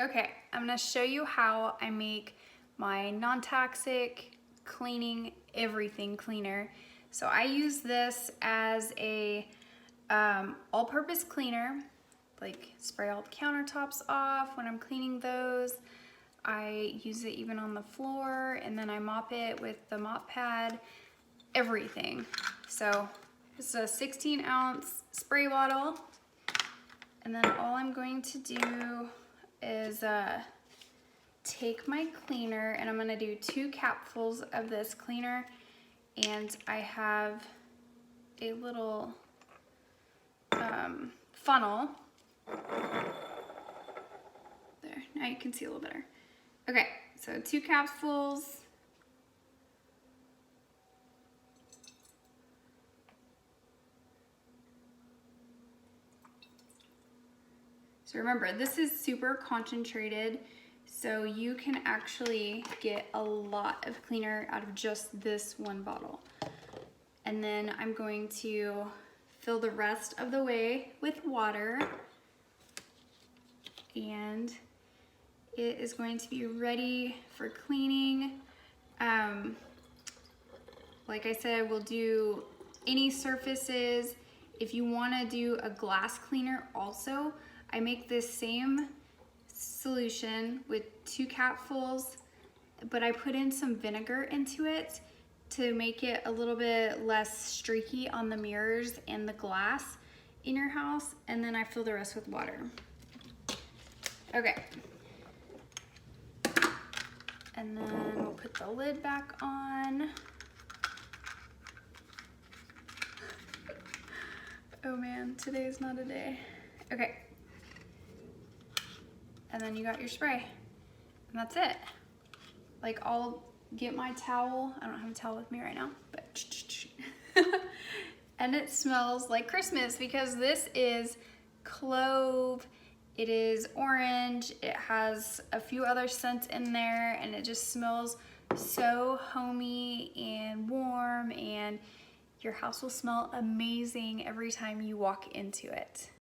Okay, I'm gonna show you how I make my non-toxic cleaning everything cleaner. So I use this as a all-purpose cleaner, like spray all the countertops off when I'm cleaning those. I use it even on the floor, and then I mop it with the mop pad, everything. So this is a 16-ounce spray bottle, and then all I'm going to do is take my cleaner, and I'm gonna do 2 capfuls of this cleaner, and I have a little funnel. There, now you can see a little better. Okay, so 2 capfuls. So remember, this is super concentrated, so you can actually get a lot of cleaner out of just this one bottle. And then I'm going to fill the rest of the way with water, and it is going to be ready for cleaning. Like I said, we'll do any surfaces. If you want to do a glass cleaner also, I make this same solution with 2 capfuls, but I put in some vinegar into it to make it a little bit less streaky on the mirrors and the glass in your house, and then I fill the rest with water. Okay. And then we'll put the lid back on. Oh man, today is not a day. Okay. And then you got your spray, and that's it. Like, I'll get my towel. I don't have a towel with me right now, but and it smells like Christmas because this is clove, it is orange, it has a few other scents in there, and it just smells so homey and warm, and your house will smell amazing every time you walk into it.